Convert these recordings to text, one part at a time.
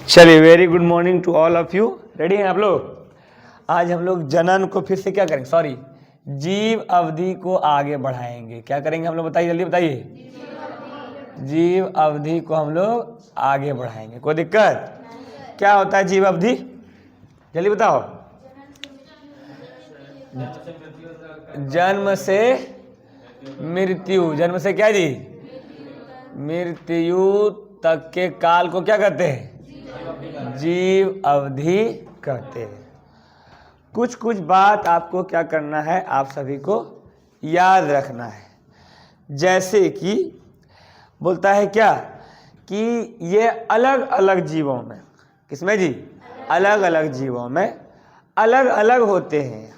चलिए, very good morning to all of you. Ready हैं आप लोग? आज हम लोग जनन को फिर से क्या करेंगे, सॉरी जीव अवधि को आगे बढ़ाएंगे। क्या करेंगे हम लोग, बताइए, जल्दी बताइए। जीव अवधि को हम लोग आगे बढ़ाएंगे। कोई दिक्कत? क्या होता है जीव अवधि, जल्दी बताओ। जन्म से मृत्यु, जन्म से क्या जी, मृत्यु तक के काल को क्या कहते हैं, जीव अवधि कहते हैं। कुछ कुछ बात आपको क्या करना है, आप सभी को याद रखना है। जैसे कि बोलता है क्या कि ये अलग अलग जीवों में, किसमें जी, अलग अलग जीवों में अलग अलग होते हैं।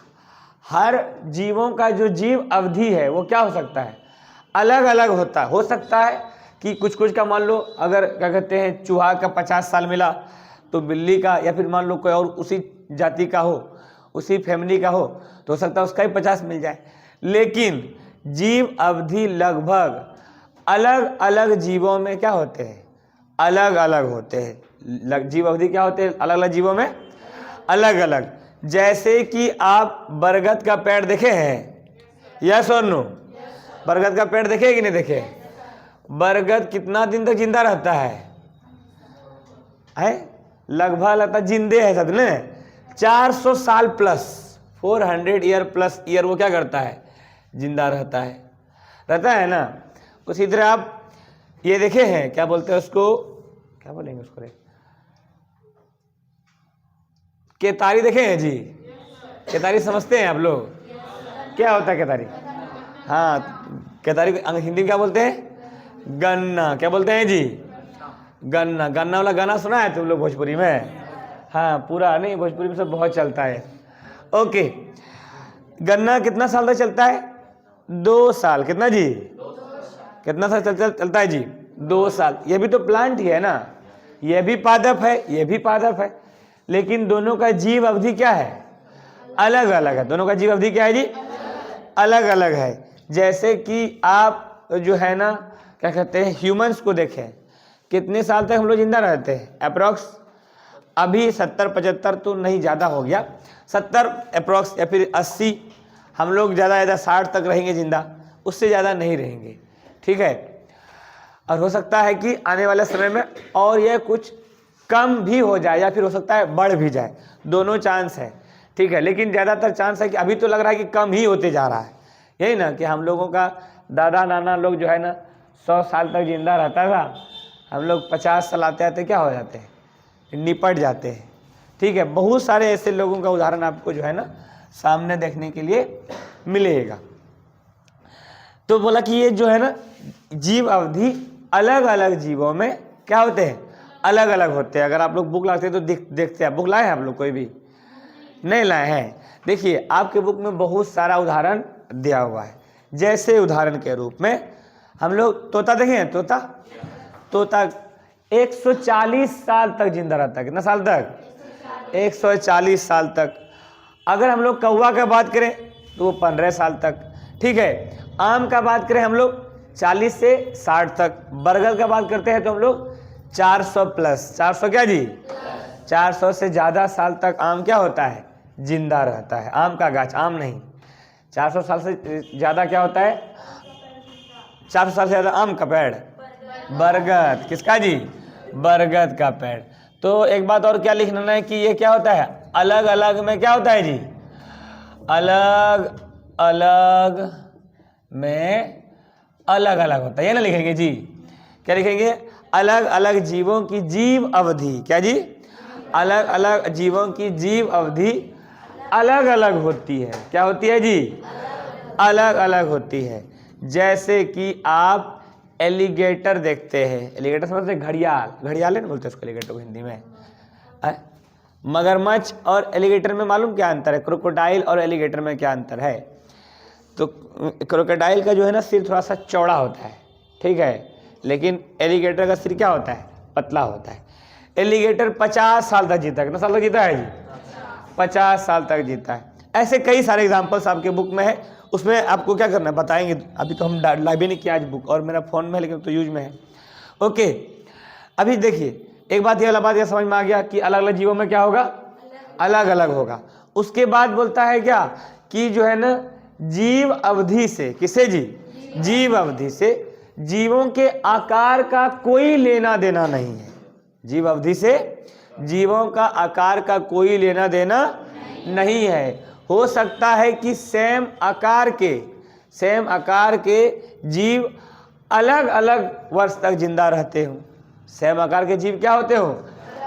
हर जीवों का जो जीव अवधि है वो क्या हो सकता है, अलग अलग होता है। हो सकता है कि कुछ कुछ का, मान लो अगर क्या कहते हैं चूहा का 50 साल मिला तो बिल्ली का, या फिर मान लो कोई और उसी जाति का हो, उसी फैमिली का हो, तो हो सकता है उसका ही 50 मिल जाए। लेकिन जीव अवधि लगभग अलग अलग जीवों में क्या होते हैं, अलग अलग होते हैं। जीव अवधि क्या होते हैं, अलग अलग जीवों में अलग अलग। जैसे कि आप बरगद का पेड़ देखे हैं, यस और नो? बरगद का पेड़ देखे कि नहीं देखे? बरगद कितना दिन तक जिंदा रहता है? लगभग लगता जिंदे है सब ने 400 साल प्लस, 400 ईयर प्लस ईयर वो क्या करता है, जिंदा रहता है ना। उसी तरह आप ये देखे हैं, क्या बोलते हैं उसको, क्या बोलेंगे उसको रे, केतारी देखे हैं जी? केतारी समझते हैं आप लोग? क्या होता है केतारी? हाँ, केतारी को हिंदी में क्या बोलते हैं, गन्ना। क्या बोलते हैं जी, गन्ना। गन्ना वाला गाना सुना है तुम लोग भोजपुरी में? हाँ, पूरा नहीं, भोजपुरी में सब बहुत चलता है। ओके, गन्ना कितना साल तक चलता है? 2 साल। कितना जी, कितना साल चलता है जी? 2 साल। ये भी तो प्लांट ही है ना, ये भी पादप है, ये भी पादप है, लेकिन दोनों का जीव अवधि क्या है, अलग अलग है। दोनों का जीव अवधि क्या है जी, अलग अलग है। जैसे कि आप जो है ना क्या कहते हैं ह्यूमंस को देखें, कितने साल तक हम लोग जिंदा रहते हैं अप्रोक्स? अभी 70-75 तो नहीं, ज़्यादा हो गया, 70 अप्रोक्स, या फिर 80। हम लोग ज़्यादा 60 तक रहेंगे जिंदा, उससे ज़्यादा नहीं रहेंगे, ठीक है। और हो सकता है कि आने वाले समय में और यह कुछ कम भी हो जाए, या फिर हो सकता है बढ़ भी जाए, दोनों चांस है, ठीक है। लेकिन ज़्यादातर चांस है कि अभी तो लग रहा है कि कम ही होते जा रहा है। यही ना कि हम लोगों का दादा नाना लोग जो है ना 100 साल तक जिंदा रहता था, हम लोग 50 साल आते आते क्या हो जाते हैं, निपट जाते हैं, ठीक है। बहुत सारे ऐसे लोगों का उदाहरण आपको जो है ना सामने देखने के लिए मिलेगा। तो बोला कि ये जो है ना जीव अवधि अलग अलग जीवों में क्या होते हैं, अलग अलग होते हैं। अगर आप लोग बुक लाते हैं तो देखते हैं। बुक लाए हैं आप लोग? कोई भी नहीं लाए हैं? देखिए, आपके बुक में बहुत सारा उदाहरण दिया हुआ है। जैसे उदाहरण के रूप में हम लोग तोता देखे हैं, तोता 140 साल तक जिंदा रहता है। कितना साल तक? 140 साल तक। अगर हम लोग कौवा का बात करें तो वो 15 साल तक, ठीक है। आम का बात करें हम लोग 40 से 60 तक। बरगद का बात करते हैं तो हम लोग 400 प्लस, 400 क्या जी, 400 से ज़्यादा साल तक आम क्या होता है, जिंदा रहता है। आम का गाछ, आम नहीं, 400 साल से ज़्यादा क्या होता है, 400 साल से ज़्यादा आम का पेड़, बरगद। किसका जी, बरगद का पेड़। तो एक बात और क्या लिखना है कि ये क्या होता है, अलग अलग में क्या होता है जी, अलग अलग में अलग अलग होता है। ये ना लिखेंगे जी, क्या लिखेंगे, अलग अलग जीवों की जीव अवधि, क्या जी, अलग अलग जीवों की जीव अवधि अलग अलग होती है। क्या होती है जी, अलग अलग होती है। जैसे कि आप एलिगेटर देखते हैं, एलिगेटर समझते हैं, घड़ियाल, घड़ियाल नहीं बोलते उसको एलिगेटर को हिंदी में। मगरमच्छ और एलिगेटर में मालूम क्या अंतर है, क्रोकोडाइल और एलिगेटर में क्या अंतर है? तो क्रोकोडाइल का जो है ना सिर थोड़ा सा चौड़ा होता है, ठीक है, लेकिन एलिगेटर का सिर क्या होता है, पतला होता है। एलिगेटर 50 साल तक जीता है। कितना साल तक जीता है जी, 50 साल तक जीता है। ऐसे कई सारे एग्जाम्पल्स आपके बुक में है, उसमें आपको क्या करना है बताएंगे। अभी तो हम लाइव ही नहीं किया आज बुक, और मेरा फ़ोन में है लेकिन तो यूज में है। ओके, अभी देखिए एक बात, ये वाला बात ये समझ में आ गया कि अलग अलग जीवों में क्या होगा, अलग अलग होगा। उसके बाद बोलता है क्या कि जो है ना जीव अवधि से, किसे जी, जीव अवधि से जीवों के आकार का कोई लेना देना नहीं है। जीव अवधि से जीवों का आकार का कोई लेना देना नहीं है। हो सकता है कि सेम आकार के जीव अलग अलग वर्ष तक जिंदा रहते हो। सेम आकार के जीव क्या होते हो,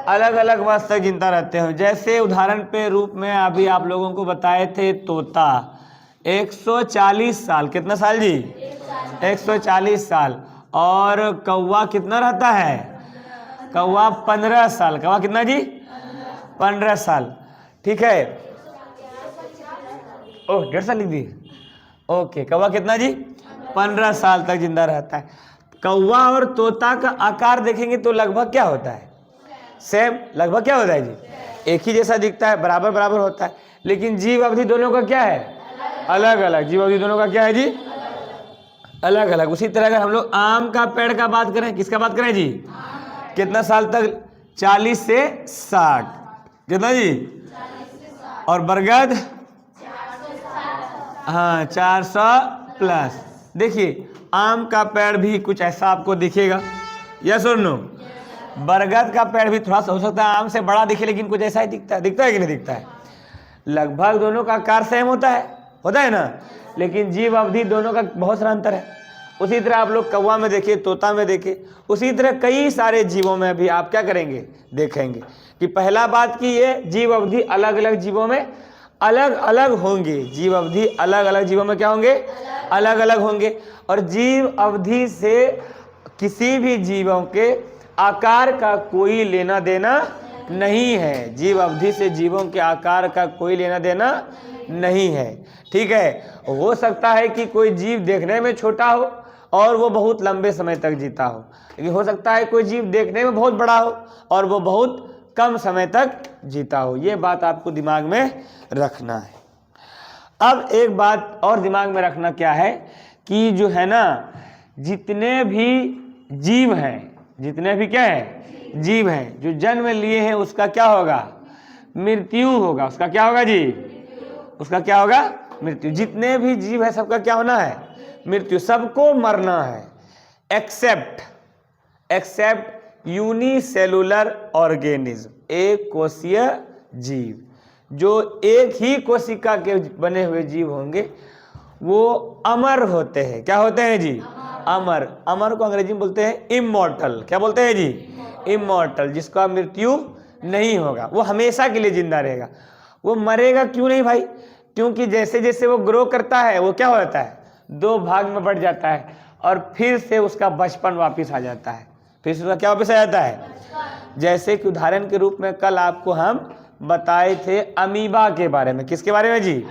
अलग अलग वर्ष तक जिंदा रहते हो। जैसे उदाहरण पे रूप में अभी आप लोगों को बताए थे, तोता 140 साल, कितना साल जी, 140 साल। और कौवा कितना रहता है, कौवा 15 साल। कौवा कितना जी, 15 साल, ठीक है। ओह 1.5 साल लिख दी, ओके। कौवा कितना जी, 15 साल तक जिंदा रहता है। कौवा और तोता का आकार देखेंगे तो लगभग क्या होता है, सेम, लगभग क्या होता है जी, एक ही जैसा दिखता है, बराबर बराबर होता है। लेकिन जीव अवधि दोनों का क्या है, अलग अलग। जीव अवधि दोनों का क्या है जी, अलग अलग। उसी तरह अगर हम लोग आम का पेड़ का बात करें, किसका बात करें जी, कितना साल तक, 40 से 60, कितना जी, और बरगद हाँ 400 प्लस। देखिए आम का पेड़ भी कुछ ऐसा आपको दिखेगा, यस और नो। बरगद का पेड़ भी थोड़ा सा हो सकता है आम से बड़ा दिखे, लेकिन कुछ ऐसा ही दिखता है, दिखता है कि नहीं दिखता है। लगभग दोनों का आकार सेम होता है ना, लेकिन जीव अवधि दोनों का बहुत सारा अंतर है। उसी तरह आप लोग कौवा में देखिए, तोता में देखिए, उसी तरह कई सारे जीवों में भी आप क्या करेंगे, देखेंगे कि पहला बात कि ये जीव अवधि अलग अलग जीवों में अलग अलग होंगे। जीव अवधि अलग अलग जीवों में क्या होंगे, अलग अलग होंगे। और जीव अवधि से किसी भी जीवों के आकार का कोई लेना देना नहीं है। जीव अवधि से जीवों के आकार का कोई लेना देना नहीं है, ठीक है। हो सकता है कि कोई जीव देखने में छोटा हो और वो बहुत लंबे समय तक जीता हो, लेकिन हो सकता है कोई जीव देखने में बहुत बड़ा हो और वो बहुत कम समय तक जीता हो। ये बात आपको दिमाग में रखना है। अब एक बात और दिमाग में रखना क्या है कि जो है ना, जितने भी जीव हैं, जितने भी क्या है, जीव हैं, जो जन्म लिए हैं उसका क्या होगा, मृत्यु होगा। उसका क्या होगा जी, उसका क्या होगा, मृत्यु। जितने भी जीव है सबका क्या होना है, मृत्यु, सबको मरना है। एक्सेप्ट यूनिसेलुलर ऑर्गेनिज्म, एक कोशीय जीव। जो एक ही कोशिका के बने हुए जीव होंगे वो अमर होते हैं। क्या होते हैं जी, अमर। अमर को अंग्रेजी में बोलते हैं इमॉर्टल। क्या बोलते हैं जी, इमॉर्टल, जिसका मृत्यु नहीं होगा, वो हमेशा के लिए जिंदा रहेगा। वो मरेगा क्यों नहीं भाई, क्योंकि जैसे जैसे वो ग्रो करता है वो क्या होता है, 2 भाग में बढ़ जाता है और फिर से उसका बचपन वापस आ जाता है। फिर से उसका क्या वापस आ जाता है, जैसे कि उदाहरण के रूप में कल आपको हम बताए थे अमीबा के बारे में। किसके बारे में जी,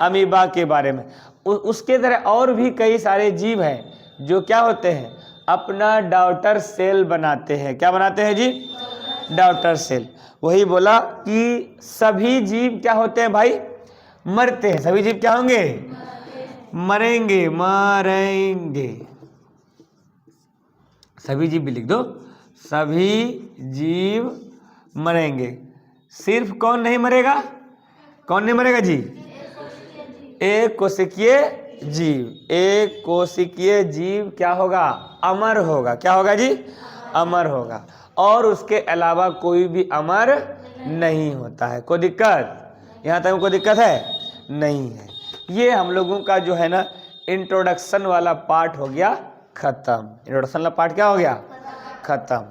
अमीबा के बारे में। उसके तरह और भी कई सारे जीव हैं जो क्या होते हैं, अपना डॉटर सेल बनाते हैं। क्या बनाते हैं जी, डॉटर सेल। वही बोला कि सभी जीव क्या होते हैं भाई, मरते हैं। सभी जीव क्या होंगे, मरेंगे, मरेंगे। सभी जीव भी लिख दो, सभी जीव मरेंगे। सिर्फ कौन नहीं मरेगा, कौन नहीं मरेगा जी, एक कोशिकीय जीव। एक कोशिकीय जीव क्या होगा, अमर होगा। क्या होगा जी, अमर होगा। और उसके अलावा कोई भी अमर नहीं होता है। कोई दिक्कत, यहाँ तक कोई दिक्कत है नहीं है। ये हम लोगों का जो है ना इंट्रोडक्शन वाला पार्ट हो गया खत्म। इंट्रोडक्शन वाला पार्ट क्या हो गया, खत्म।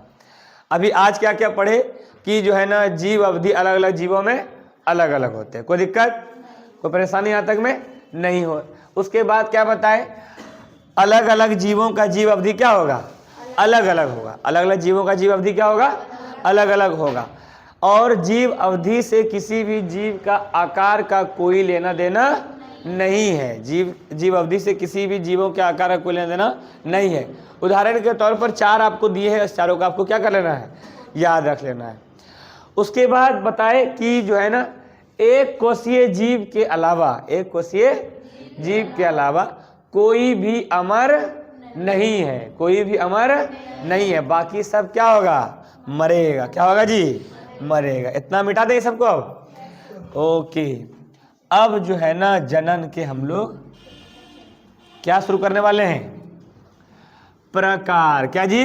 अभी आज क्या क्या पढ़े कि जो है ना जीव अवधि अलग अलग जीवों में अलग अलग होते हैं। कोई दिक्कत, कोई परेशानी यहाँ तक में नहीं हो। उसके बाद क्या बताए, अलग अलग जीवों का जीव अवधि क्या होगा, अलग अलग होगा। अलग अलग जीवों का जीव अवधि क्या होगा, अलग अलग होगा। और जीव अवधि से किसी भी जीव का आकार का कोई लेना देना नहीं है। जीव अवधि से किसी भी जीवों के आकार का कोई लेना देना नहीं है। उदाहरण के तौर पर 4 आपको दिए हैं, इस चारों का आपको क्या कर लेना है, याद रख लेना है। उसके बाद बताए कि जो है ना एक कोशीय जीव के अलावा, एक कोशीय जीव के अलावा कोई भी अमर नहीं है। कोई भी अमर नहीं है, बाकी सब क्या होगा, मरेगा। क्या होगा जी? मरेगा। इतना मिटा दें सबको अब। ओके, अब जो है ना जनन के हम लोग क्या शुरू करने वाले हैं? प्रकार। क्या जी?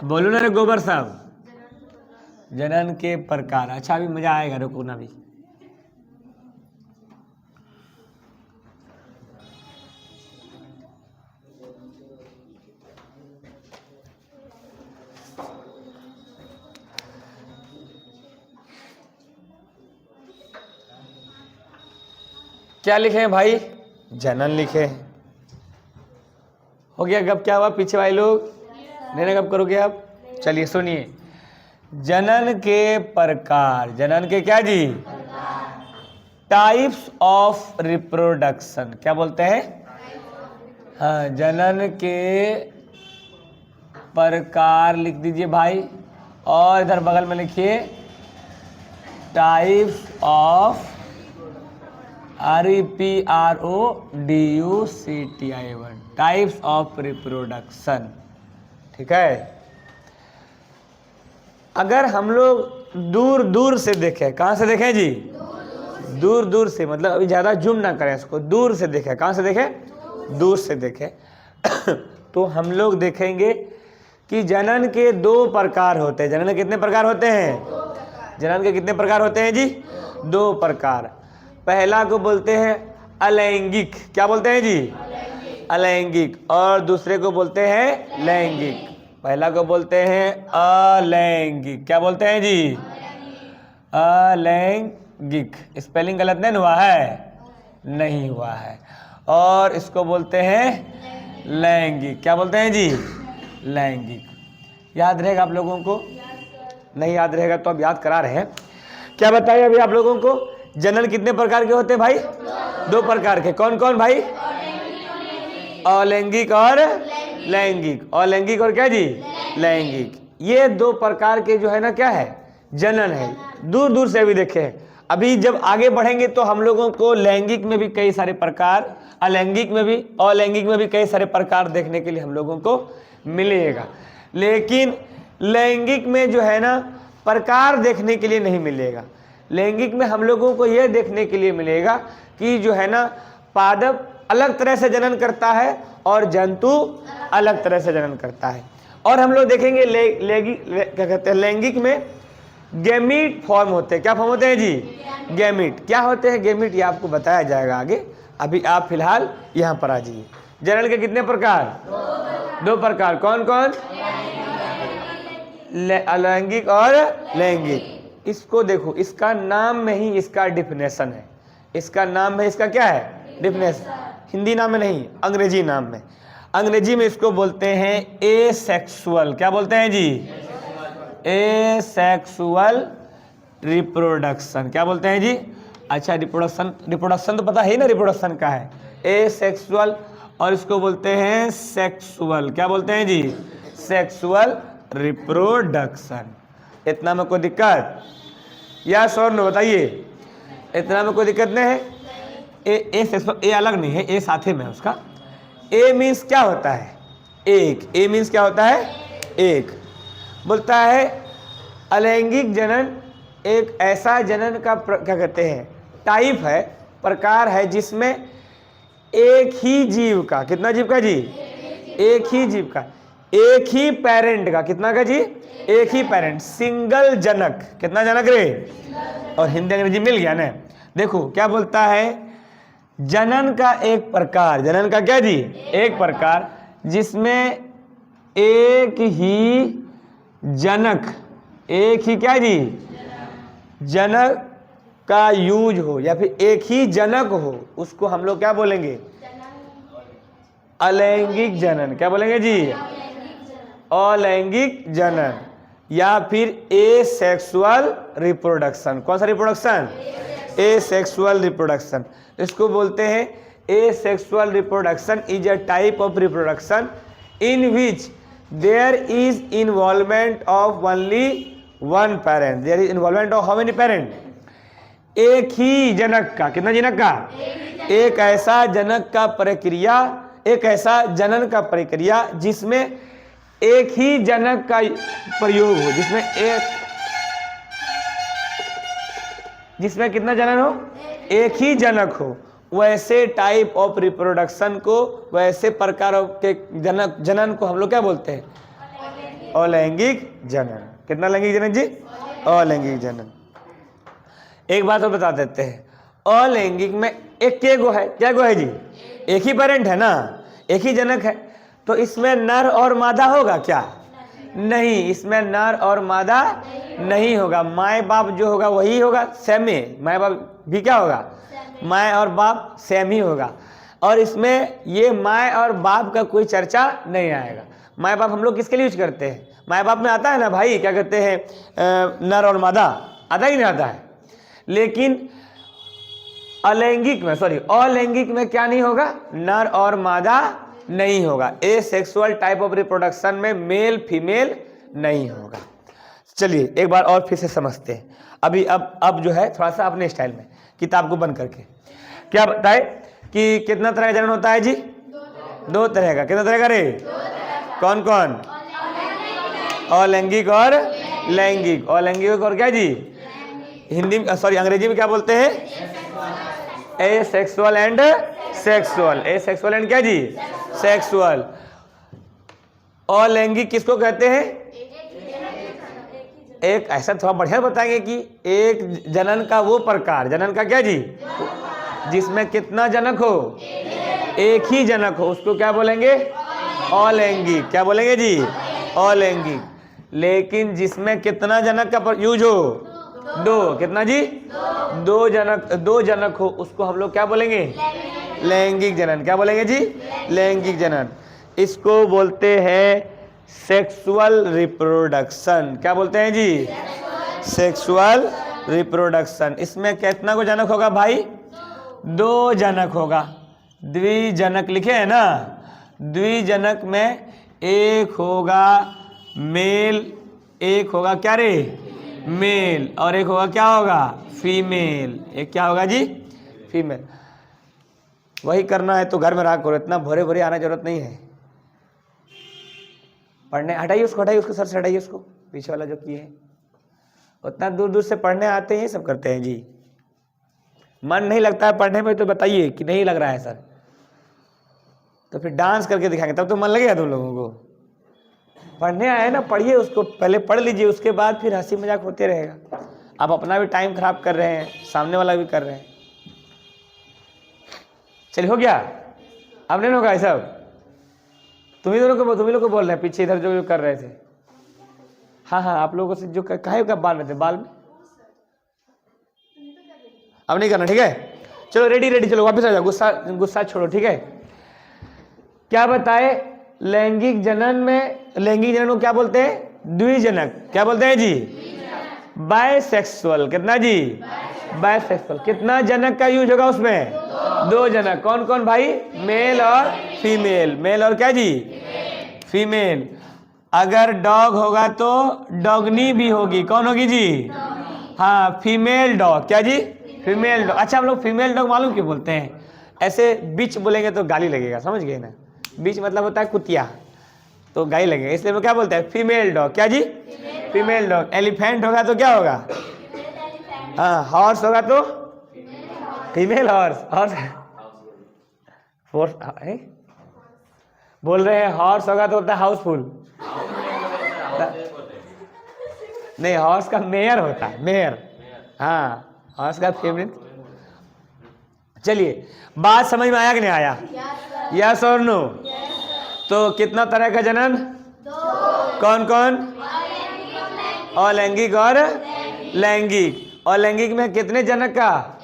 बोलो ना रे गोबर साहब। जनन के प्रकार। अच्छा अभी मजा आएगा, रुको ना भी। क्या लिखे हैं भाई? जनन लिखे हैं। हो गया? गप क्या हुआ पीछे वाले लोग? नहीं गप करोगे आप? चलिए सुनिए, जनन के प्रकार। जनन के क्या जी? Types of reproduction. क्या बोलते हैं? हाँ, जनन के प्रकार लिख दीजिए भाई, और इधर बगल में लिखिए types of REPRODUCTION, types of reproduction. ठीक है? अगर हम लोग दूर दूर से देखें, कहाँ से देखें जी? दूर दूर से, मतलब अभी ज़्यादा जूम ना करें इसको, दूर से देखें। कहाँ से देखें? दूर से देखें। तो हम लोग देखेंगे कि जनन के 2 प्रकार होते हैं। जनन के कितने प्रकार होते हैं? जनन के कितने प्रकार होते हैं जी? 2 प्रकार। पहला को बोलते हैं अलैंगिक। क्या बोलते हैं जी? अलैंगिक। और दूसरे को बोलते हैं लैंगिक। पहला को बोलते हैं अलैंगिक। क्या बोलते हैं जी? अलैंगिक। स्पेलिंग गलत नहीं हुआ है? नहीं हुआ है। और इसको बोलते हैं लैंगिक। क्या बोलते हैं जी? लैंगिक। याद रहेगा आप लोगों को? नहीं याद रहेगा तो अब याद करा रहे हैं। क्या बताइए अभी आप लोगों को? जनन कितने प्रकार के होते हैं भाई? 2 प्रकार के। कौन कौन भाई? अलैंगिक और लैंगिक। अलैंगिक और क्या जी? लैंगिक। ये 2 प्रकार के जो है ना क्या है? जनन है। दूर दूर से अभी देखे। अभी जब आगे बढ़ेंगे तो हम लोगों को लैंगिक में भी कई सारे प्रकार, अलैंगिक में भी, अलैंगिक में भी कई सारे प्रकार देखने के लिए हम लोगों को मिलेगा। लेकिन लैंगिक में जो है ना प्रकार देखने के लिए नहीं मिलेगा। लैंगिक में हम लोगों को यह देखने के लिए मिलेगा कि जो है ना पादप अलग तरह से जनन करता है और जंतु अलग तरह से जनन करता है। और हम लोग देखेंगे क्या कहते हैं, लैंगिक में गैमीट फॉर्म होते हैं। क्या फॉर्म होते हैं जी? गैमीट। क्या होते हैं गैमीट? ये आपको बताया जाएगा आगे। अभी आप फिलहाल यहाँ पर आ जाइए। जनन के कितने प्रकार? 2 प्रकार। कौन कौन? अलैंगिक और लैंगिक। इसको देखो, इसका नाम में ही इसका डिफिनेशन है। इसका नाम में इसका क्या है? डिफिनेशन। हिंदी नाम में नहीं, अंग्रेजी नाम में। अंग्रेजी में इसको बोलते हैं एसेक्सुअल। क्या बोलते हैं जी? Asexual reproduction. क्या बोलते हैं जी? अच्छा, रिप्रोडक्शन तो पता है ना, रिप्रोडक्शन का है एसेक्सुअल, और इसको बोलते हैं सेक्सुअल। क्या बोलते हैं जी? Sexual reproduction. इतना में कोई दिक्कत? यस और नो बताइए। इतना में कोई दिक्कत नहीं है? ए अलग नहीं है, ए साथे में है उसका। ए मीन्स क्या होता है? एक। ए मीन्स क्या होता है? एक। बोलता है अलैंगिक जनन एक ऐसा जनन का क्या कहते हैं, टाइप है, प्रकार है, जिसमें एक ही जीव का, कितना जीव का जी? एक ही जीव का, एक ही पेरेंट का, कितना का जी? एक ही पेरेंट, सिंगल जनक। कितना जनक रे? और हिंदी अंग्रेजी मिल गया ना। देखो क्या बोलता है, जनन का एक प्रकार, जनन का क्या जी? एक प्रकार, जिसमें एक ही जनक, एक ही क्या जी? जनक का यूज हो, या फिर एक ही जनक हो, उसको हम लोग क्या बोलेंगे? अलैंगिक जनन। क्या बोलेंगे जी? अलैंगिक जनन, या फिर एसेक्सुअल रिप्रोडक्शन। कौन सा रिप्रोडक्शन? Asexual reproduction. इसको बोलते हैं asexual reproduction is a type of reproduction in which there is involvement of only one parent. There is involvement of how many parent? एक ही जनक का, कितना जनक का? एक ऐसा जनक का प्रक्रिया, एक ऐसा जनन का प्रक्रिया जिसमें एक ही जनक का प्रयोग हो, जिसमें कितना जनन हो, एक ही जनक हो, वैसे टाइप ऑफ रिप्रोडक्शन को, वैसे प्रकार के जनन को हम लोग क्या बोलते हैं, अलैंगिक जनन। कितना लैंगिक जनन जी, अलैंगिक जनन। एक बात और बता देते हैं, अलैंगिक में एक के गो है, क्या गो है जी, एक ही पेरेंट है ना, एक ही जनक है, तो इसमें नर और मादा होगा क्या, नहीं, इसमें नर और मादा नहीं होगा। माए बाप जो होगा वही होगा, सेम ही, माए बाप भी क्या होगा, माए और बाप सेम ही होगा। और इसमें ये माए और बाप का कोई चर्चा नहीं आएगा। माए बाप हम लोग किसके लिए यूज करते हैं, माए बाप में आता है ना भाई, क्या कहते हैं, नर और मादा, आता ही नहीं आता है। लेकिन अलैंगिक में क्या नहीं होगा, नर और मादा नहीं होगा। ए सेक्सुअल टाइप ऑफ रिप्रोडक्शन में मेल फीमेल नहीं होगा। चलिए एक बार और फिर से समझते हैं। अभी अब जो है थोड़ा सा अपने स्टाइल में किताब को बंद करके क्या बताए कि कितना तरह का जनन होता है जी, 2 तरह का। कितना तरह का रे, कौन कौन, अलैंगिक और लैंगिक। अलैंगिक और क्या जी, हिंदी में अंग्रेजी में क्या बोलते हैं, ए sexual and sexual. A sexual and क्या जी, सेक्सुअल। अलैंगिक किसको कहते हैं, एक ऐसा थोड़ा बढ़िया बताएंगे कि एक जनन का वो प्रकार, जनन का क्या जी, जिसमें कितना जनक हो, एक ही जनक हो, उसको क्या बोलेंगे, अलैंगिक। क्या बोलेंगे जी, अलैंगिक। लेकिन जिसमें कितना जनक का यूज हो, 2, कितना जी, 2 जनक हो, उसको हम लोग क्या बोलेंगे, लैंगिक जनन। क्या बोलेंगे जी, लैंगिक जनन। इसको बोलते हैं सेक्सुअल रिप्रोडक्शन। क्या बोलते हैं जी, सेक्सुअल रिप्रोडक्शन। इसमें कितना को जनक होगा भाई, 2 जनक होगा। द्विजनक लिखे है ना, द्विजनक में एक होगा मेल, एक होगा क्या रे, मेल, और एक होगा क्या होगा, फीमेल। एक क्या होगा जी, फीमेल। वही करना है तो घर में रहा करो, इतना भोरे भोरे आने जरूरत नहीं है। पढ़ने हटाइए उसको सर से हटाइए उसको, पीछे वाला जो किए है। उतना दूर दूर से पढ़ने आते हैं, सब करते हैं जी। मन नहीं लगता है पढ़ने में तो बताइए कि नहीं लग रहा है सर, तो फिर डांस करके दिखाएंगे, तब तो मन लगेगा तुम लोगों को। पढ़ने आए ना, पढ़िए उसको, पहले पढ़ लीजिए, उसके बाद फिर हंसी मजाक होते रहेगा। आप अपना भी टाइम खराब कर रहे हैं, सामने वाला भी कर रहे हैं। चलिए हो गया, अब नहीं होगा ऐसा। तुम ही लोग को बोल रहे हैं पीछे इधर जो कर रहे थे। हाँ आप लोगों से जो काहे का बाल में थे, बाल में अब नहीं करना, ठीक है। चलो रेडी, चलो वापस आ जाओ, गुस्सा छोड़ो, ठीक है। क्या बताए, लैंगिक जनन में, लैंगिक जनन को क्या बोलते हैं, द्विजनक। क्या बोलते हैं जी, बायसेक्सुअल। कितना जी, बायसेक्सुअल। कितना जनक का यूज होगा उसमें, 2 जनक। कौन कौन भाई, मेल और फीमेल। मेल और क्या जी, फीमेल। अगर डॉग होगा तो डॉगनी भी होगी। कौन होगी जी, हाँ, फीमेल डॉग। क्या जी, फीमेल डॉग। अच्छा, हम लोग फीमेल डॉग मालूम क्यों बोलते हैं, ऐसे बीच बोलेंगे तो गाली लगेगा, समझ गए ना। बीच मतलब होता है कुतिया, तो गाली लगेगा, इसलिए वो क्या बोलते हैं, फीमेल डॉग। क्या जी, फीमेल डॉग। एलिफेंट होगा तो क्या होगा, हाँ, हॉर्स होगा तो फीमेल हॉर्स। हॉर्स बोल रहे हैं, हॉर्स होगा तो होता है हाउसफुल। नहीं, हॉर्स का मेयर होता है, मेयर। हाँ, हॉर्स का फेवरेट। चलिए, बात समझ में आया कि नहीं आया, यस और नो। तो कितना तरह का जनन, 2। कौन कौन, अलैंगिक और लैंगिक। अलैंगिक में कितने जनक का,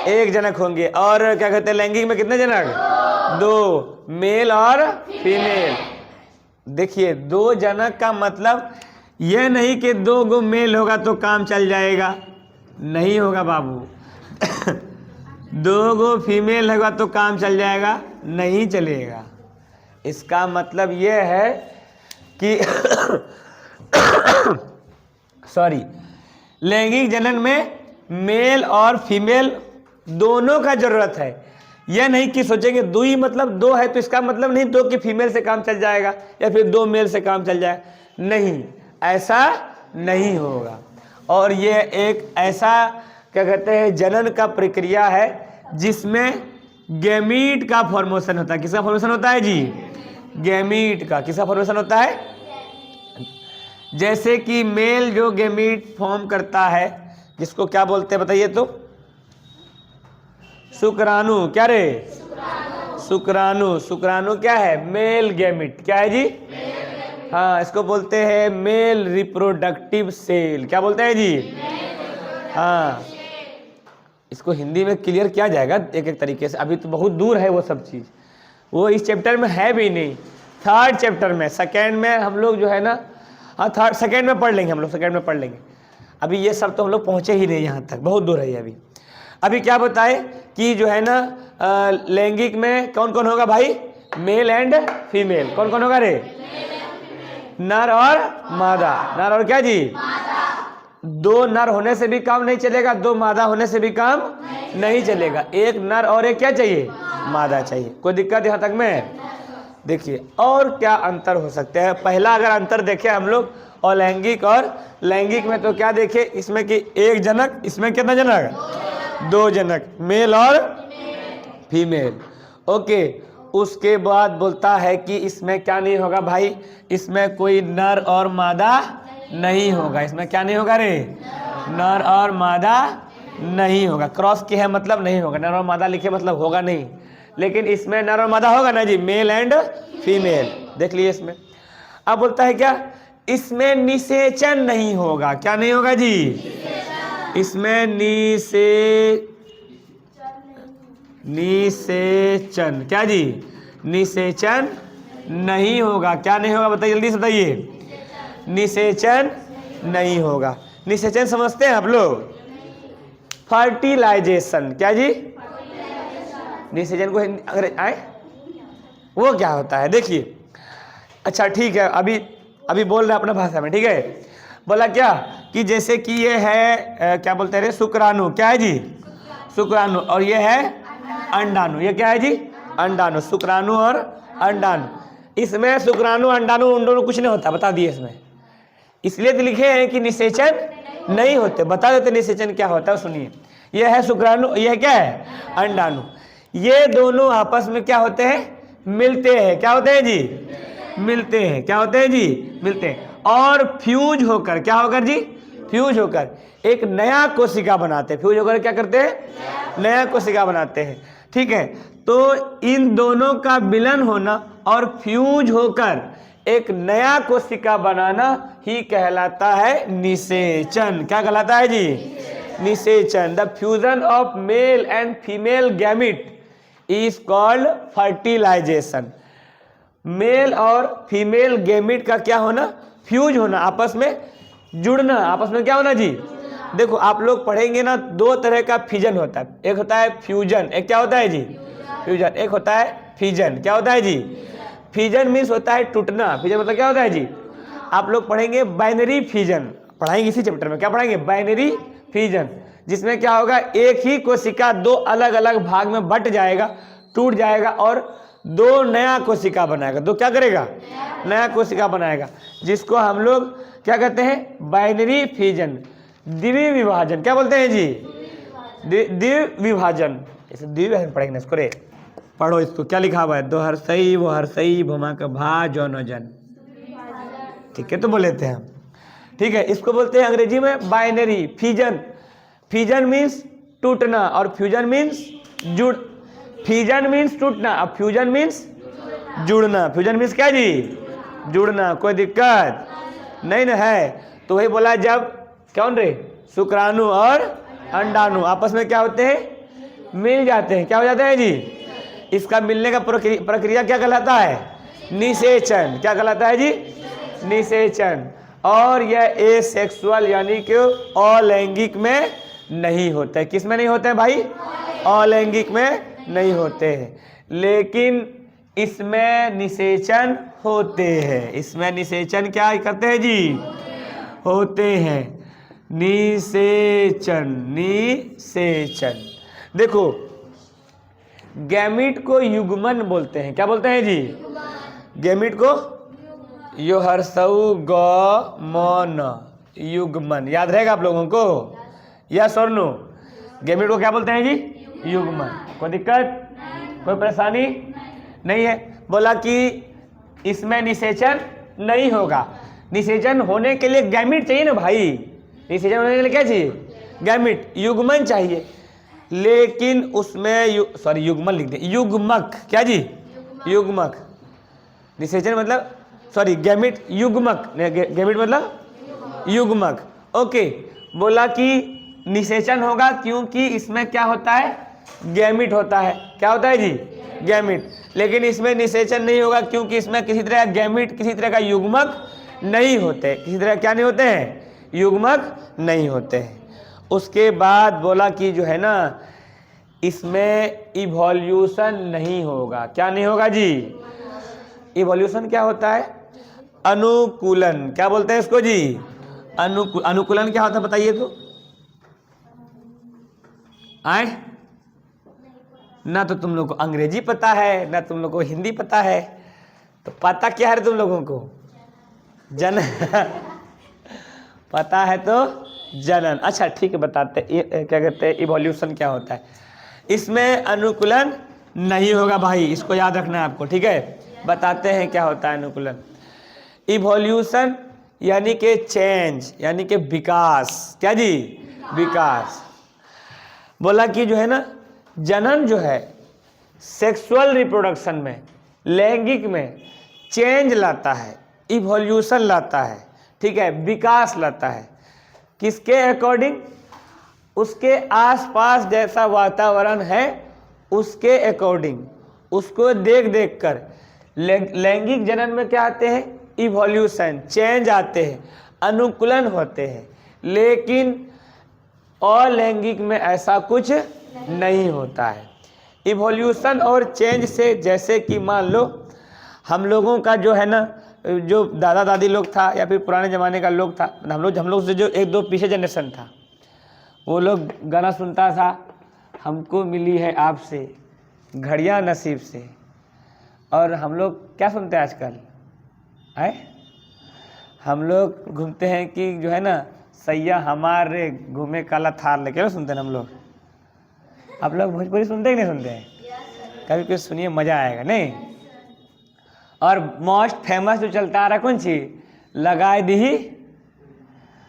1 जनक होंगे। और क्या कहते हैं, लैंगिक में कितने जनक, 2, मेल और फीमेल। देखिए, 2 जनक का मतलब यह नहीं कि 2 गो मेल होगा तो काम चल जाएगा, नहीं होगा बाबू। 2 गो फीमेल होगा तो काम चल जाएगा, नहीं चलेगा। इसका मतलब यह है कि सॉरी, लैंगिक जनन में मेल और फीमेल दोनों का जरूरत है। यह नहीं कि सोचेंगे दुई मतलब दो है तो इसका मतलब नहीं दो कि फीमेल से काम चल जाएगा या फिर दो मेल से काम चल जाए, नहीं, ऐसा नहीं होगा। और ये एक ऐसा क्या कहते हैं जनन का प्रक्रिया है जिसमें गैमीट का फॉर्मेशन होता है। किसका फॉर्मेशन होता है जी? गैमीट का। किसका फॉर्मेशन होता है? जैसे कि मेल जो गैमीट फॉर्म करता है जिसको क्या बोलते हैं बताइए तो? शुक्राणु। क्या रे? शुक्राणु। शुक्राणु क्या है? Male gamete. क्या है जी? हाँ, इसको बोलते हैं मेल रिप्रोडक्टिव सेल। क्या बोलते हैं जी? हाँ, इसको हिंदी में क्लियर किया जाएगा एक एक तरीके से, अभी तो बहुत दूर है वो सब चीज़, वो इस चैप्टर में है भी नहीं। थर्ड चैप्टर में, सेकेंड में हम लोग जो है ना, हाँ थर्ड सेकेंड में पढ़ लेंगे हम लोग, सेकेंड में पढ़ लेंगे। अभी ये सब तो हम लोग पहुँचे ही नहीं यहाँ तक, बहुत दूर है ये अभी। अभी क्या बताए कि जो है ना लैंगिक में कौन कौन होगा भाई? Mail and female. कौन कौन होगा रे? नर और मादा। नर और क्या जी? दो नर होने से भी काम नहीं चलेगा, दो मादा होने से भी काम नहीं चलेगा, एक नर और एक क्या चाहिए? मादा चाहिए। कोई दिक्कत यहाँ तक में? देखिए और क्या अंतर हो सकते हैं। पहला अगर अंतर देखें हम लोग अलैंगिक और लैंगिक में, तो क्या देखे इसमें कि एक जनक, इसमें कितना जनक? दो जनक, मेल और फीमेल। ओके, उसके बाद बोलता है कि इसमें क्या नहीं होगा भाई? इसमें कोई नर और मादा नहीं होगा। इसमें क्या नहीं होगा रे? नर और मादा नहीं होगा। क्रॉस की है मतलब नहीं होगा, नर और मादा लिखे मतलब होगा नहीं, लेकिन इसमें नर और मादा होगा ना जी, मेल एंड फीमेल। देख लीजिए इसमें। अब बोलता है क्या? इसमें निषेचन नहीं होगा। क्या नहीं होगा जी? इसमें निषेचन। क्या जी? निषेचन नहीं होगा। क्या नहीं होगा बताइए, जल्दी से बताइए। निषेचन नहीं होगा। निषेचन समझते हैं आप लोग? फर्टिलाइजेशन। क्या जी? निषेचन को अगर आए वो क्या होता है देखिए। अच्छा ठीक है, अभी बोल रहे हैं अपना भाषा में, ठीक है। बोला क्या कि जैसे कि ये है क्या बोलते हैं शुक्राणु। क्या है जी? शुक्राणु। और ये है अंडाणु। ये क्या है जी? अंडाणु। शुक्राणु और अंडाणु। इसमें शुक्राणु अंडाणु उन दोनों कुछ नहीं होता, बता दिए इसमें। इसलिए तो लिखे हैं कि निषेचन नहीं होते। बता देते निषेचन क्या होता है, सुनिए। यह है शुक्राणु, यह क्या है? अंडाणु। ये दोनों आपस में क्या होते हैं? मिलते हैं। क्या होते हैं जी? मिलते हैं। क्या होते हैं जी? मिलते हैं। और फ्यूज होकर, क्या होकर जी? फ्यूज होकर एक नया कोशिका बनाते हैं। फ्यूज होकर क्या करते हैं? नया कोशिका बनाते हैं, ठीक है। तो इन दोनों का मिलन होना और फ्यूज होकर एक नया कोशिका बनाना ही कहलाता है निषेचन। क्या कहलाता है जी? निषेचन। The fusion of male and female gamete is called fertilization. Male और फीमेल गैमिट का क्या होना? फ्यूज होना, आपस में जुड़ना। आपस में क्या होना जी? देखो आप लोग पढ़ेंगे ना, दो तरह का फिजन होता है। एक होता है फ्यूजन, एक क्या होता है जी? फ्यूजन। एक होता है फिजन। क्या होता है जी? फिजन मीन्स होता है टूटना। फिजन मतलब क्या होता है जी? आप लोग पढ़ेंगे बाइनरी फिजन, पढ़ाएंगे इसी चैप्टर में। क्या पढ़ाएंगे? बाइनरी फिजन, जिसमें क्या होगा? एक ही कोशिका दो अलग अलग भाग में बट जाएगा, टूट जाएगा और दो नया कोशिका बनाएगा। दो क्या करेगा? नया कोशिका बनाएगा, जिसको हम लोग क्या कहते हैं? बाइनरी फिजन, द्विविभाजन। क्या बोलते हैं जी? द्विविभाजन। इसे द्विविभाजन पढ़ेंगे इसको रे, पढ़ो इसको। क्या लिखा हुआ है? दो हर्षई वो हर्षई भूमा का भा जौनोजन, ठीक है। तो बोले थे हम, ठीक है। इसको बोलते हैं अंग्रेजी में बाइनरी फिजन। फिजन मीन्स टूटना और फ्यूजन मीन्स जुड़। फिजन मीन्स टूटना और फ्यूजन मीन्स जुड़ना। फ्यूजन मीन्स क्या जी? जुड़ना। कोई दिक्कत नहीं ना है? तो वही बोला जब कौन रे? शुक्राणु और अंडाणु आपस में क्या होते हैं? मिल जाते हैं। क्या हो जाते हैं जी? इसका मिलने का प्रक्रिया क्या कहलाता है? निषेचन। क्या कहलाता है जी? निषेचन। और यह एसेक्सुअल यानी कि अलैंगिक में नहीं होता है। किस में नहीं होते हैं भाई? अलैंगिक में नहीं होते हैं, लेकिन इसमें निषेचन होते हैं। इसमें निषेचन क्या करते हैं जी? होते हैं। निषेचन। निषेचन देखो गैमीट को युग्मन बोलते हैं। क्या बोलते हैं जी? गैमीट को यो हर्षऊ ग मन युग्मन, याद रहेगा आप लोगों को? यस और नो? गैमीट को क्या बोलते हैं जी? युग्मन। कोई दिक्कत, कोई परेशानी नहीं है? बोला कि इसमें निषेचन नहीं होगा। निषेचन होने के लिए गैमीट चाहिए ना भाई, निषेचन होने के लिए क्या चाहिए? गैमीट, युग्मन चाहिए। लेकिन उसमें सॉरी युग्मन लिख दे, युग्मक। क्या जी? युग्मक। निषेचन मतलब सॉरी गैमीट युग्मक, गैमीट मतलब युग्मक। ओके, बोला कि निषेचन होगा क्योंकि इसमें क्या होता है? गैमीट होता है। क्या होता है जी? गैमीट। लेकिन इसमें निषेचन नहीं होगा क्योंकि इसमें किसी तरह का गैमीट, किसी तरह का युग्मक नहीं होते। किसी तरह क्या नहीं होते हैं? युग्मक नहीं होते हैं। उसके बाद बोला कि जो है ना, इसमें इवोल्यूशन नहीं होगा। क्या नहीं होगा जी? इवोल्यूशन क्या होता है? अनुकूलन। क्या बोलते हैं इसको जी? अनुकूलन क्या होता है बताइए तो? आए ना तो तुम लोग को अंग्रेजी पता है, ना तुम लोग को हिंदी पता है, तो पता क्या है तुम लोगों को? पता है तो जनन। अच्छा ठीक है, बताते क्या कहते हैं इवोल्यूशन क्या होता है। इसमें अनुकूलन नहीं होगा भाई, इसको याद रखना है आपको, ठीक है? बताते हैं क्या होता है अनुकूलन। इवोल्यूशन यानी कि चेंज, यानी कि विकास। क्या जी? विकास। बोला कि जो है ना, जनन जो है सेक्सुअल रिप्रोडक्शन में, लैंगिक में चेंज लाता है, इवोल्यूशन लाता है, ठीक है? विकास लाता है। किसके अकॉर्डिंग? उसके आसपास जैसा वातावरण है उसके अकॉर्डिंग, उसको देख देख कर। लैंगिक जनन में क्या आते हैं? इवोल्यूशन, चेंज आते हैं, अनुकूलन होते हैं। लेकिन अलैंगिक में ऐसा कुछ नहीं होता है। इवोल्यूशन और चेंज से, जैसे कि मान लो हम लोगों का जो है ना, जो दादा दादी लोग था या फिर पुराने ज़माने का लोग था, हम लोग से जो एक दो पीछे जनरेशन था, वो लोग गाना सुनता था, हमको मिली है आपसे घड़ियां नसीब से। और हम लोग क्या सुनते हैं आजकल? आए हम लोग घूमते हैं कि जो है ना, सैया हमारे घूमे काला थार लेके, ना सुनते हैं हम लोग। आप लोग भोजपुरी सुनते हैं कि नहीं सुनते हैं? कभी कुछ सुनिए, मज़ा आएगा नहीं? और मोस्ट फेमस जो चलता आ रहा है कौन सी? लगाए दी।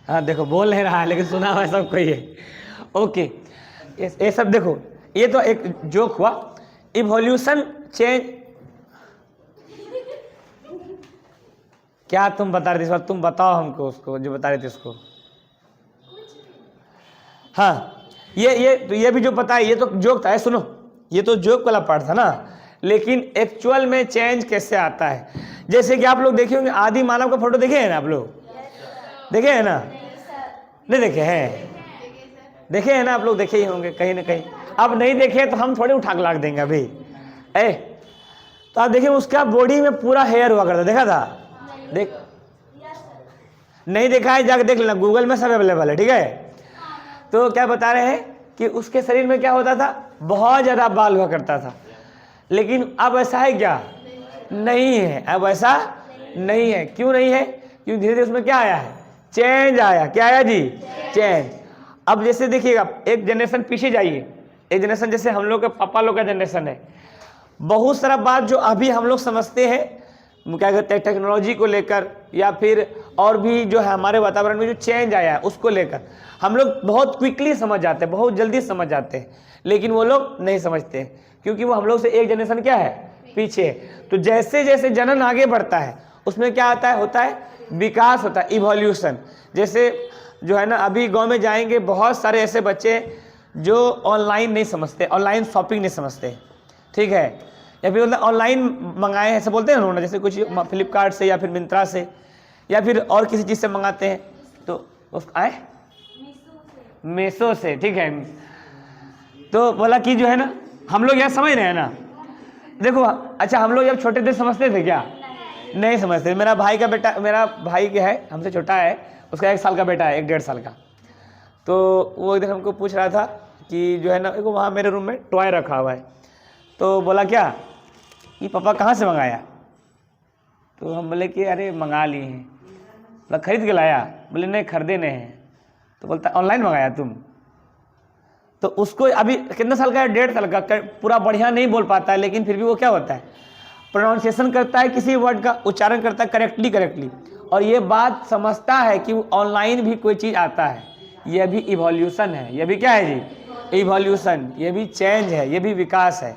हाँ देखो, बोल नहीं रहा है लेकिन सुना हुआ सब कोई है। ओके, ये सब देखो, ये तो एक जोक हुआ। इवोल्यूशन चेंज क्या तुम बता रहे थे इस बार? तुम बताओ हमको, उसको जो बता रहे थे उसको। हाँ, ये भी जो पता है, ये तो जोक था। सुनो, ये तो जोक वाला पार्ट था ना, लेकिन एक्चुअल में चेंज कैसे आता है? जैसे कि आप लोग देखे होंगे, आदि मानव का फोटो देखे हैं ना आप लोग? देखे हैं ना? नहीं देखे हैं? देखे हैं ना आप लोग? देखे ही होंगे कहीं ना कहीं। अब नहीं देखे तो हम थोड़े उठा के लाग देंगे अभी। तो आप देखिए, उसका बॉडी में पूरा हेयर हुआ करता, देखा था? देख नहीं देखा है, जाके देख लेना, गूगल में सब अवेलेबल है, ठीक है? तो क्या बता रहे हैं कि उसके शरीर में क्या होता था? बहुत ज़्यादा बाल हुआ करता था। लेकिन अब ऐसा है क्या? नहीं है, अब ऐसा नहीं है। क्यों नहीं है? क्योंकि धीरे धीरे उसमें क्या आया है? चेंज आया। क्या आया जी? चेंज। अब जैसे देखिएगा, एक जनरेशन पीछे जाइए, एक जनरेशन जैसे हम लोग के पापा लोग का जनरेशन है, बहुत सारा बात जो अभी हम लोग समझते हैं, क्या कहते हैं, टेक्नोलॉजी को लेकर, या फिर और भी जो है हमारे वातावरण में जो चेंज आया है उसको लेकर, हम लोग बहुत क्विकली समझ जाते हैं, बहुत जल्दी समझ जाते हैं। लेकिन वो लोग नहीं समझते क्योंकि वो हम लोग से एक जनरेशन क्या है? पीछे। तो जैसे जैसे जनन आगे बढ़ता है उसमें क्या आता है? होता है विकास, होता है इवोल्यूशन। जैसे जो है ना, अभी गांव में जाएंगे, बहुत सारे ऐसे बच्चे जो ऑनलाइन नहीं समझते, ऑनलाइन शॉपिंग नहीं समझते, ठीक है? या फिर मतलब ऑनलाइन मंगाए ऐसे बोलते हैं उन्होंने, जैसे कुछ फ्लिपकार्ट से या फिर मिंत्रा से या फिर और किसी चीज़ से मंगाते हैं, तो उसको आए मीशो से, ठीक है? तो बोला कि जो है ना, हम लोग यह समझ रहे हैं ना, देखो अच्छा, हम लोग जब छोटे थे समझते थे क्या? नहीं समझते। मेरा भाई का बेटा, मेरा भाई क्या है, हमसे छोटा है, उसका 1 साल का बेटा है, 1 डेढ़ साल का। तो वो एक दिन हमको पूछ रहा था कि जो है ना, देखो वहाँ मेरे रूम में टॉय रखा हुआ है, तो बोला क्या, ये पापा कहाँ से मंगाया? तो हम बोले कि अरे मंगा लिए हैं। बोला खरीद के लाया? बोले नहीं, खरीदे नहीं हैं। तो बोलता ऑनलाइन मंगाया तुम? तो उसको अभी कितना साल का है? 1.5 साल का, पूरा बढ़िया नहीं बोल पाता है, लेकिन फिर भी वो क्या होता है, प्रोनाउंसिएशन करता है, किसी वर्ड का उच्चारण करता है करेक्टली, और ये बात समझता है कि ऑनलाइन भी कोई चीज़ आता है। यह भी इवोल्यूशन है, यह भी क्या है जी, इवोल्यूशन, ये भी चेंज है, ये भी विकास है।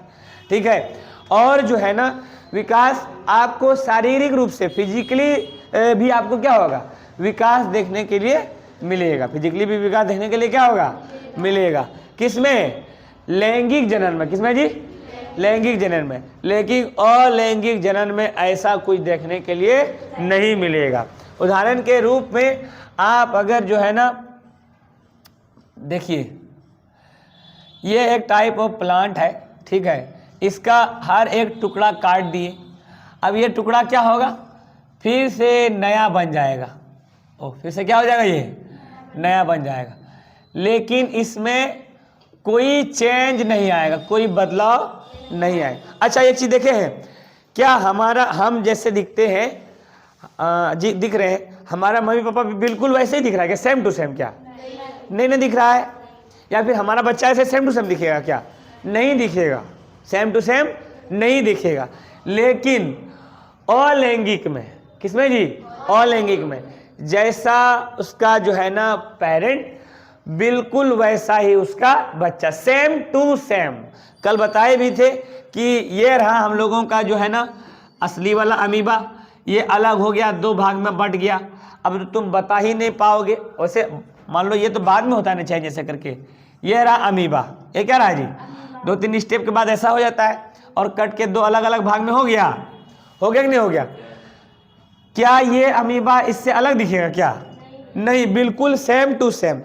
ठीक है। और जो है ना विकास आपको शारीरिक रूप से फिजिकली भी आपको क्या होगा, विकास देखने के लिए मिलेगा। फिजिकली भी विकास देखने के लिए क्या होगा, मिलेगा। किसमें? लैंगिक जनन में। किसमें जी? लैंगिक जनन में। लेकिन अलैंगिक जनन में ऐसा कुछ देखने के लिए नहीं मिलेगा। उदाहरण के रूप में आप अगर जो है ना देखिए, ये एक टाइप ऑफ प्लांट है, ठीक है, इसका हर एक टुकड़ा काट दिए, अब ये टुकड़ा क्या होगा, फिर से नया बन जाएगा। फिर से क्या हो जाएगा, ये नया बन जाएगा, लेकिन इसमें कोई चेंज नहीं आएगा, कोई बदलाव नहीं आएगा। अच्छा एक चीज़ देखे हैं क्या, हम जैसे दिखते हैं जी, दिख रहे हैं, हमारा मम्मी पापा भी बिल्कुल वैसे ही दिख रहा है क्या, सेम टू सेम? क्या नहीं दिख रहा है? या फिर हमारा बच्चा ऐसे सेम टू सेम दिखेगा क्या? नहीं दिखेगा, सेम टू सेम नहीं दिखेगा। लेकिन अलैंगिक में, किसमें जी? अलैंगिक में जैसा उसका जो है ना पेरेंट, बिल्कुल वैसा ही उसका बच्चा, सेम टू सेम। कल बताए भी थे कि ये रहा हम लोगों का जो है ना असली वाला अमीबा, ये अलग हो गया, 2 भाग में बट गया। अब तो तुम बता ही नहीं पाओगे, वैसे मान लो ये तो बाद में होता नहीं चाहिए जैसे करके, ये रहा अमीबा, ये क्या रहा जी, 2-3 स्टेप के बाद ऐसा हो जाता है, और कट के 2 अलग अलग भाग में हो गया कि नहीं हो गया? क्या ये अमीबा इससे अलग दिखेगा क्या? नहीं, बिल्कुल सेम टू सेम,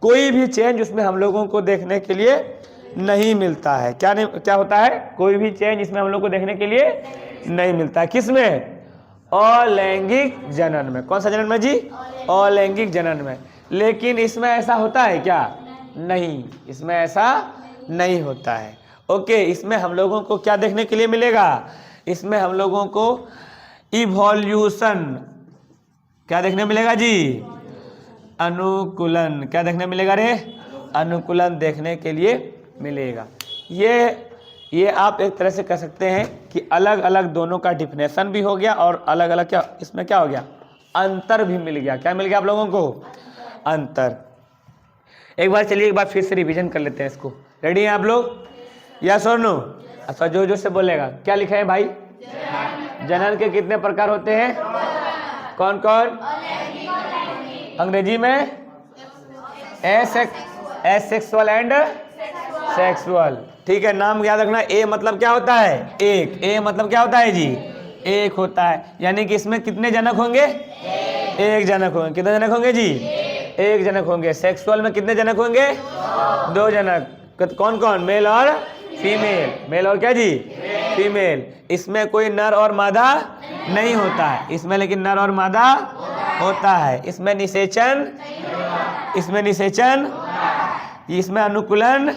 कोई भी चेंज उसमें हम लोगों को देखने के लिए नहीं मिलता है। क्या होता है? कोई भी चेंज इसमें हम लोग को देखने के लिए नहीं मिलता है। किसमें? अलैंगिक जनन में। कौन सा जनन में जी? अलैंगिक जनन में। लेकिन इसमें ऐसा होता है क्या? नहीं, इसमें ऐसा नहीं होता है। ओके, इसमें हम लोगों को क्या देखने के लिए मिलेगा? इसमें हम लोगों को इवोल्यूशन क्या देखने मिलेगा जी? अनुकूलन। क्या देखने मिलेगा रे? अनुकूलन देखने के लिए मिलेगा। ये आप एक तरह से कह सकते हैं कि अलग अलग दोनों का डिफिनेशन भी हो गया, और अलग अलग क्या इसमें क्या हो गया, अंतर भी मिल गया। क्या मिल गया आप लोगों को? अंतर। एक बार चलिए, एक बार फिर से रिवीजन कर लेते हैं इसको। रेडी हैं आप लोग? यस और नो? अच्छा, जो से बोलेगा। क्या लिखा है भाई? जनन के कितने प्रकार होते हैं? कौन कौन? अंग्रेजी में एसेक्सुअल एंड सेक्सुअल। ठीक है, नाम याद रखना। ए मतलब क्या होता है? एक। ए मतलब क्या होता है जी? एक होता है, यानी कि इसमें कितने जनक होंगे? एक जनक होंगे। कितने जनक होंगे जी? एक जनक होंगे। सेक्सुअल में कितने जनक होंगे? 2 जनक। कौन कौन? मेल और फीमेल। मेल और क्या जी? फीमेल। इसमें कोई नर और मादा नहीं होता है, इसमें लेकिन नर और मादा होता है। इसमें निषेचन, इसमें अनुकूलन,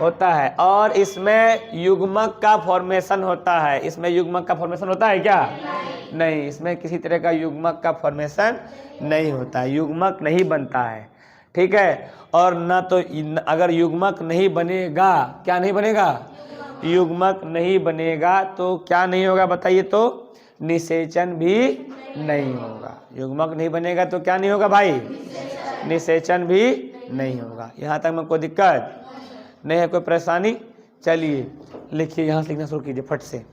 होता है, और इसमें युग्मक का फॉर्मेशन होता है। इसमें युग्मक का फॉर्मेशन होता है क्या? नहीं, इसमें किसी तरह का युग्मक का फॉर्मेशन नहीं होता है, युग्मक नहीं बनता है। ठीक है, और ना तो अगर युग्मक नहीं बनेगा, क्या नहीं बनेगा? युग्मक नहीं बनेगा तो क्या नहीं होगा बताइए? तो निषेचन भी नहीं होगा। युग्मक नहीं बनेगा तो क्या नहीं होगा भाई? निषेचन भी नहीं होगा। यहाँ तक में कोई दिक्कत नहीं है, कोई परेशानी? चलिए लिखिए, यहाँ से लिखना शुरू कीजिए फट से।